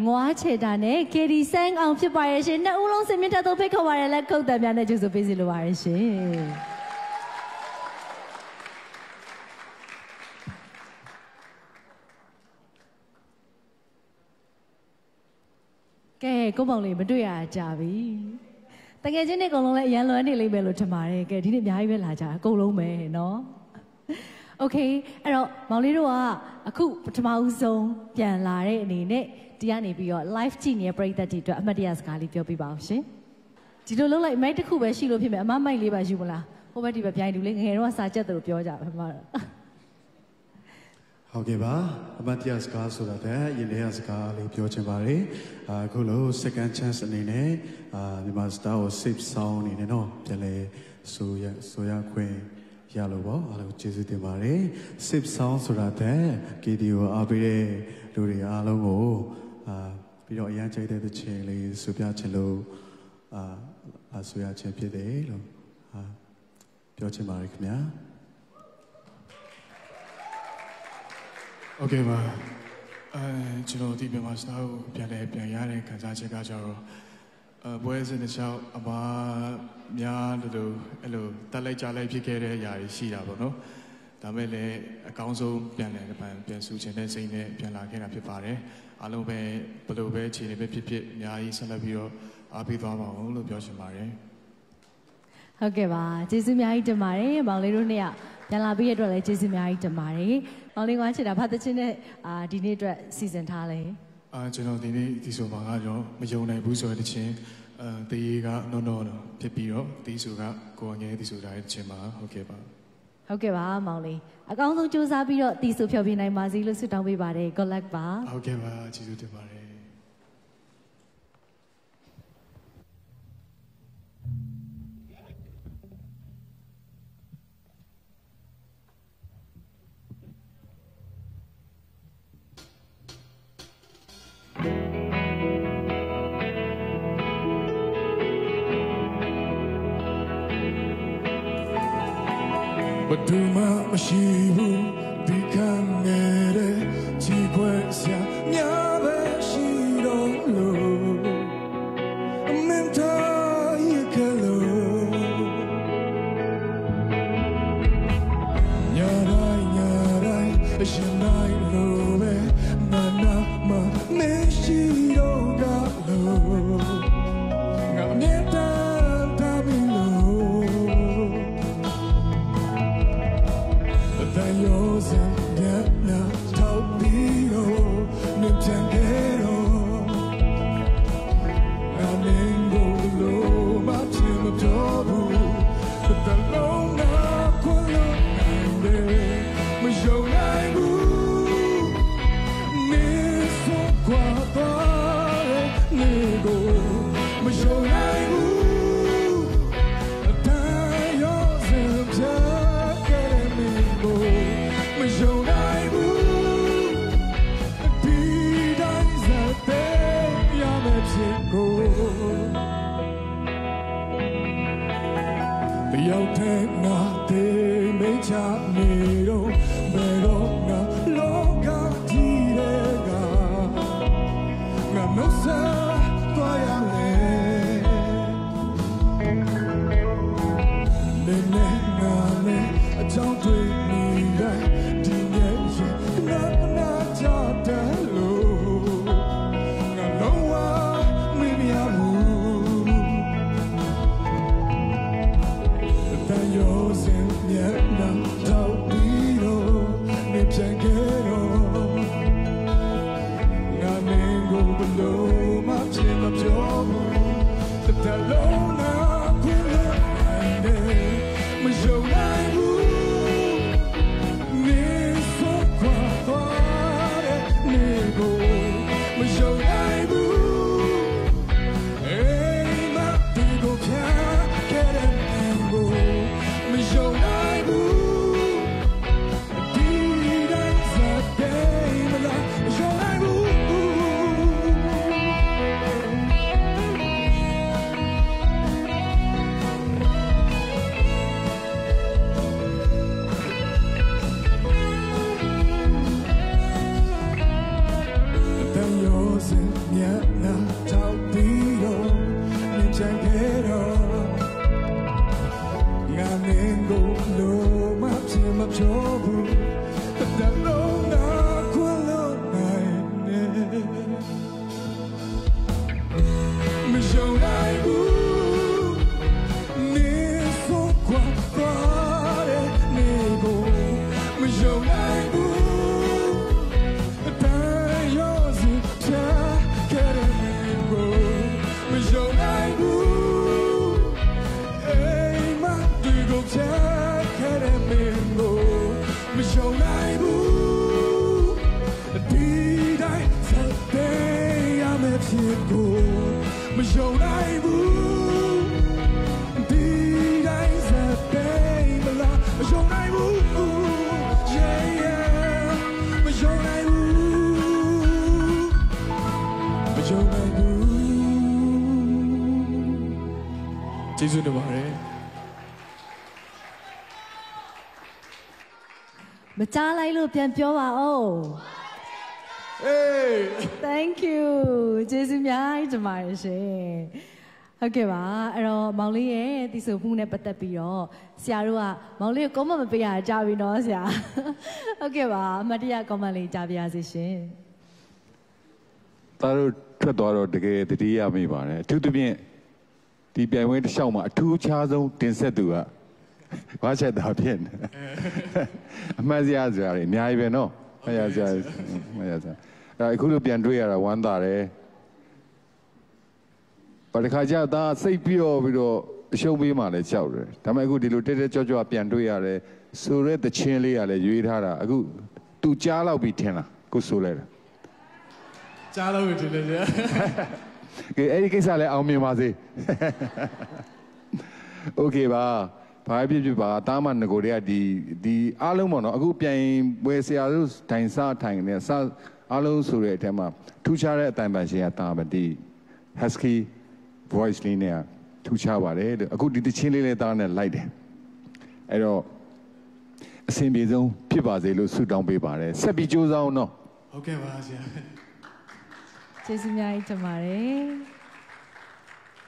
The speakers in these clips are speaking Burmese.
ငွားချေတာနဲ့ KD ဆန်းအောင်ဖြစ်ပါရဲ့ရှင်နှစ်ဦးလုံးစင်မြင့်တက်တော့ဖိတ်ခေါ်ပါရလက်ခုတ်တံများနဲ့ကျေးဇူးပေးစီလိုပါရရှင်ကဲကိုပေါင်လေးမတွေ့ရကြပြီတကယ်ချင်းတွေအကုန်လုံးလည်းအရန်လွမ်းနေလိမ့်မယ်လို့ထင်ပါတယ်ကဲဒီနေ့အများကြီးပဲလာကြအကုန်လုံးပဲနော်โอเคအဲ့တော့မောင်လေးတို့ကအခုပထမဦးဆုံးပြန်လာတဲ့အနေနဲ့ဒီကနေပြီးတော့ live ကြည့်နေတဲ့ပရိသတ်တွေအတွက်အမှတ်တရစကားလေးပြောပြပါအောင်ရှင်ဒီလိုလုပ်လိုက်မိုက်တစ်ခုပဲရှိလို့ဖြစ်မယ်အမမိုက်လေးပါယူမလားဟိုဘက်ဒီဘက်ပြိုင်တူလေးငယ်တော့စာချက်တယ်လို့ပြောကြပါမှာဟုတ်ကဲ့ပါအမတ်တရစကားဆိုတာတဲ့ရင်ထဲစကားလေးပြောချင်ပါတယ်အခုလို့ second chance အနေနဲ့မြန်မာစတာကို save sound အနေနဲ့တော့ပြန်လဲဆိုရခွင့်ရလို့ပေါ့အားလုံးကျေးဇူးတင်ပါတယ် save sound ဆိုတာတဲ့ KD ကိုအားပေးတဲ့လူတွေအားလုံးကိုပြီးတော့အရန်ကြိုက်တဲ့သချင်းလေးဆိုပြချင်လို့ဆိုရခြင်းဖြစ်တယ်လို့ပြောချင်ပါတယ်ခင်ဗျာโอเคပါကျွန်တော်ဒီမြန်မာစတာကိုပြန်ရတဲ့ခံစားချက်ကကြတော့ပွဲစဉ်တစ်လျှောက်အမများလို့အဲ့လိုတက်လိုက်ကြလိုက်ဖြစ်ခဲ့တဲ့အရာတွေရှိတာပေါ့နော်ဒါမဲ့လည်းအကောင်းဆုံးပြန်ဆူချင်တဲ့စိတ်နဲ့ပြန်လာခဲ့တာဖြစ်ပါတယ်အားလုံးပဲဘယ်လိုပဲအခြေအနေပဲဖြစ်အများကြီးဆက်လက်ပြီးတော့အားပေးသွားပါအောင်လို့ပြောချင်ပါတယ်ဟုတ်ကဲ့ပါကျေးဇူးအများကြီးတင်ပါတယ်မောင်လေးတို့နှစ်ယောက်ပြန်လာပြီးရတဲ့အတွက်လည်းကျေးဇူးအများကြီးတင်ပါတယ်မောင်လေးကချစ်တာဘာတချင်းနဲ့ဒီနေ့အတွက်စီစဉ်ထားလဲကျွန်တော်ဒီနေ့ဒီဆိုမှာကတော့မယုံနိုင်ဘူးဆိုတဲ့ချင်းတေးကနော်ဖြစ်ပြီးတော့ဒီဆိုကကိုငယ်ဒီဆိုတာတဲ့ချင်းမှာဟုတ်ကဲ့ပါဟုတ်ကဲ့ပါမောင်လေးအကောင်းဆုံးစူးစမ်းပြီးတော့ဒီဆိုဖျော်ပြနိုင်ပါစေလို့ဆုတောင်းပေးပါတယ် good luck ပါဟုတ်ကဲ့ပါကျေးဇူးတင်ပါတယ်ဘယ်သူမှမရှိဘူးဒီခံနေတဲ့ချီခွဲစရာများပဲရှိတော့လို့အမင်းသားရဲ့ကလေးညာတိုင်းအရှင်တိုင်းလို့ပဲနာမမရှိတော့ကလို့ငါမြတ်တာယောဇန်မြတ်နာထောက်ပြီးတော့မြင်ချင်ခဲ့တော့ငါမင်းကိုလို့မချင်မပြောဘူးတလုံးနာခွန်းလို့နိုင်တယ်မယုံနိုင်ဘူးနေဆိုကွာပါနေကိုမယုံနိုင်ဘူးရောက်တဲ့ငါသေးမချနေတော့ဘယ်တော့ငါလောကကြီးတွေကငါနှုတ်ဆက်သွားရမယ်နဲ့ငါနဲ့အကြောင်းတွေနေတိုင်းဒီနေ့ရင်နာကြတယ်လို့ငါလုံးဝမမြင်ရဘူးယောဇန်မြတ်နာထောက်ပြီးတော့နေပြန်ခဲ့တော့ငါမင်းကိုဘလို့မှချင်မပြောဘူးတလုံးနာခွင့်လို့နိုင်တယ်မယုံနိုင်ဘူးနေဆိုခွာသွားတဲ့နေကိုမယုံနိုင်ဘူးအိမ်မဒီကိုဖြာခဲ့တဲ့နေကိုမယုံနိုင်ဘူးဒီတိုင်းစတဲ့မလားမယုံနိုင်ဘူး没有爱过，你说过的那个，没有爱过，但又是他给的那个，没有爱过，哎妈，对个他给的那个，没有爱过，地带才对呀没骗过。没有爱过，地带在北不拉，没有爱过，没有爱过，没有爱过。ကျေးဇူးတင်ပါတယ်မကြားလိုက်လို့ပြန်ပြောပါဦး Hey Thank you ကျေးဇူးအများကြီးတင်ပါတယ်ရှင်ဟုတ်ကဲ့ပါအဲ့တော့မောင်လေးရဲ့တီးဆိုမှုနဲ့ပတ်သက်ပြီးတော့ဆရာတို့ကမောင်လေးကို comment မပေးရကြပြီနော်ဆရာဟုတ်ကဲ့ပါအမတ်တရ comment လေးကြားပြရစီရှင်သားတို့ထွက်သွားတော့တကယ်တတိယမိပါတယ်အထူးသဖြင့်ဒီပြိုင်ပွဲတစ်လျှောက်မှာအထူးခြားဆုံးတင်ဆက်သူကဘာချက်တာဖြစ်နေအမှတ်စရာစရာတွေအများကြီးပဲနော်မရစရာမရစရာအခုလိုပြန်တွေ့ရတာဝမ်းသာတယ်ဘာတစ်ခါကျသားစိတ်ပြီးတော့အရှုံးပေးမှလည်းကြောက်တယ်ဒါပေမဲ့အခုဒီလိုတက်တက်ကြွကြွပြန်တွေ့ရတယ်ဆိုရဲတချင်းလေးကလည်းရွေးထားတာအခုသူကြားလောက်ပြီးထင်လားကိုဆိုလဲတာကြားလို့ထင်တယ်ဗျာကဲအဲ့ဒီကိစ္စလည်းအောင်မြင်ပါစေโอเคပါဘာဖြစ်ပါတားမငကိုတွေကဒီအားလုံးပေါ့နော်အခုပြန်ဝယ်ဆရာတို့တိုင်စားထိုင်နေစအားလုံးဆိုတဲ့အထက်မှာထူးခြားတဲ့အတိုင်ပန်ရှင်ကတားမဒီ husky voice လေးနဲ့ထူးခြားပါတယ်အခုဒီတချင်းလေးလည်းတားနဲ့လိုက်တယ်အဲ့တော့အဆင်ပြေဆုံးဖြစ်ပါစေလို့ဆုတောင်းပေးပါတယ်ဆက်ပြီးကြိုးစားအောင်နော်ဟုတ်ကဲ့ပါဆရာကျေးဇူးများကြီးတင်ပါတယ်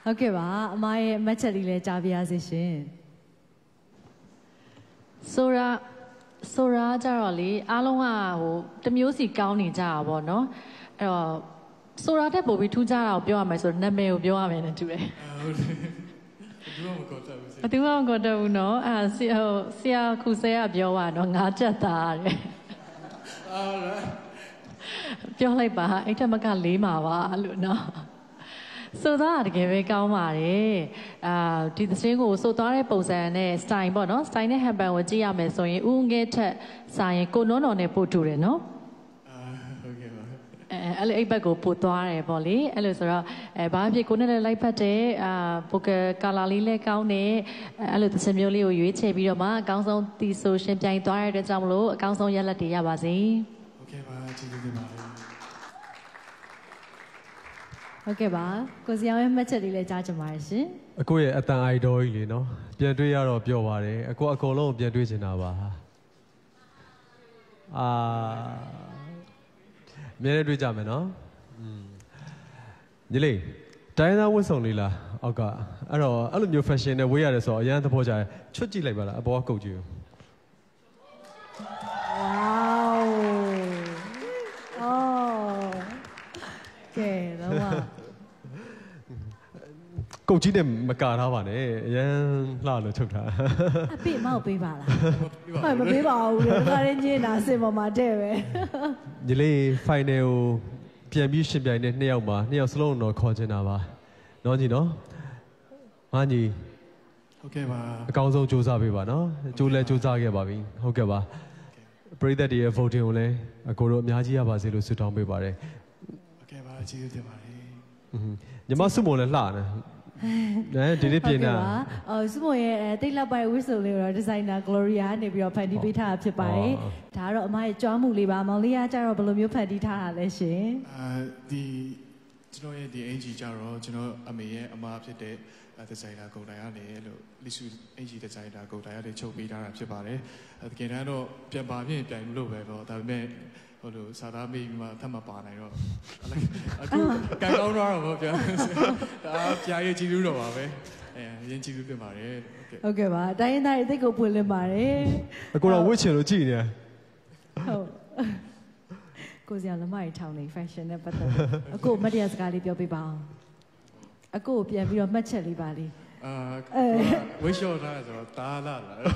ဟုတ်ကဲ့ပါအမရဲ့မတ်ချက်လေးလည်းကြားပြရစီရှင်ဆိုရာကြတော့လေအားလုံးကဟိုတမျိုးစီကောင်းနေကြတာပေါ့နော်အဲ့တော့ဆိုရာတက်ပို့ပြီးထူးခြားတာကိုပြောရမယ်ဆိုတော့နာမည်ကိုပြောရမယ်နဲ့တူတယ်ဟုတ်တယ်ဘူးမကောတတ်ဘူးဆရာမကောတတ်ဘူးနော်အဲ့ဆရာခုဆဲကပြောပါတော့ငါချက်သားတဲ့ပြောလိုက်ပါအဲ့ထက်မကလေးမှာပါလို့နော်ဆိုတော့တကယ်ပဲကောင်းပါတယ်ဒီသင်းကိုဆိုသွားတဲ့ပုံစံနဲ့ style ပေါ့နော် style နဲ့ handbag ကိုကြည့်ရမယ်ဆိုရင်ဦးငယ်ထက်စာရင်ကိုနုံးတော်နဲ့ပို့တူတယ်နော်ဟုတ်ကဲ့ပါအဲ့လိုအိပ်ဘက်ကိုပို့သွားတယ်ပေါ့လေအဲ့လိုဆိုတော့ဘာဖြစ်ကိုနဲ့လည်းလိုက်ဖတ်တယ်ပိုကကာလာလေးလည်းကောင်းတယ်အဲ့လိုသင်းမျိုးလေးကိုရွေးချယ်ပြီးတော့မှအကောင်းဆုံးတီဆိုရှင်ပြိုင်သွားရတဲ့အတွက်ကြောင့်မလို့အကောင်းဆုံးရလဒ်တွေရပါစေဟုတ်ကဲ့ပါကျေးဇူးတင်ပါတယ်ဟုတ်ကဲ့ပါကိုစီအောင်ရဲ့မှတ်ချက်လေးလည်းကြားချင်ပါတယ်ရှင်အကိုရဲ့အတန်အိုက်တော်ကြီးလေနော်ပြန်တွေ့ရတော့ပြောပါတယ်အကိုအကုန်လုံးပြန်တွေ့ချင်တာပါအမြဲတွေ့ကြမယ်နော်ညီလေးတိုင်းသားဝတ်စုံလေးလားအောက်ကအဲ့တော့အဲ့လိုမျိုး fashion နဲ့ဝေးရတယ်ဆိုတော့အရန်သဘောကျတယ်ချွတ်ကြည့်လိုက်ပါလားအပေါ်ကကုတ်ကြည့်ကဲတော့ကုတ်ကြီးနဲ့မကာထားပါနဲ့အရန်လှလို့ချုပ်ထားအပြည့်မောက်ပေးပါလားဟုတ်မပေးပါဘူးလေဒါလည်းညင်းတာစင်ပေါ်မှာတဲ့ပဲညီလေး final ကိုပြန်ပြီးရှင်ပြိုင်တဲ့နှစ်ယောက်စလုံးတော့ခေါ်ချင်တာပါနော်ညီနော်ဟာညီဟုတ်ကဲ့ပါအကောင်းဆုံးစူးစမ်းပေးပါနော်စူးစမ်းခဲ့ပါပြီဟုတ်ကဲ့ပါပရိသတ်တွေရဲ့ voting ကိုလည်းအကိုတို့အများကြီးရပါစေလို့ဆုတောင်းပေးပါတယ်ဟုတ်ကဲ့ပါကျေးဇူးတင်ပါတယ်ညီမစုမုံလည်းလှတယ်ဒီနေ့ပြင်တာစုမရဲ့တိတ်လောက်ပိုင်ဝစ်စုံလေးကိုတော့ဒီဇိုင်နာ Gloria နေပြီးတော့ဖန်တီးပေးထားတာဖြစ်ပါတယ်ဒါကတော့အမရဲ့ကြွားမှုလေးပါမောင်လေးကကြတော့ဘယ်လိုမျိုးဖန်တီးထားတာလဲရှင်ဒီကျွန်တော်ရဲ့ဒီအင်ဂျီကြတော့ကျွန်တော်အမေရဲ့အမဖြစ်တဲ့ဒီဇိုင်နာဂုံတိုင်ကနေလို့လီဆူအင်ဂျီဒီဇိုင်နာဂုံတိုင်ကနေချုပ်ပေးထားတာဖြစ်ပါတယ်တကယ်တမ်းတော့ပြန်ပါပြင်ပြိုင်လို့ပဲပေါ့ဒါပေမဲ့ဟိုလိုစာသားမေးပြီးမှထပ်မပါနိုင်တော့အခုကန်ကောင်းတော့ပေါ့ဗျာဒါပြားရဲ့ကြည့်လို့တော့ပါပဲရင်းကြည့်လို့ပြင်ပါတယ်ဟုတ်ကဲ့ပါတိုင်းရင်းသားတွေသိကိုဖွင့်လင်းပါတယ်အကိုတော့ဝစ်ချင်လို့ကြည်နေဟုတ် ကိုစီအောင်လက်မကြီးထောင်နေ fashion နဲ့ပတ်သက်အကိုမတရားစကားလေးပြောပြပါအောင်အကိုပြန်ပြီးတော့မှတ်ချက်လေးပါလေးဝိရှော့ထားဆိုတော့တားလာလားငယ်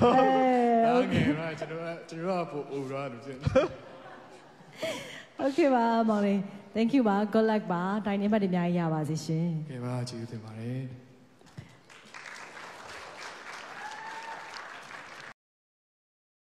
တော့ကျွန်တော်ကပို့အိုရလို့ဖြစ်နေ Okay ပါမောင်လေး thank you ပါ good luck ပါတိုင်းနေမှတ်တွေအများကြီးရပါစေရှင်ကဲပါကျေးဇူးတင်ပါတယ်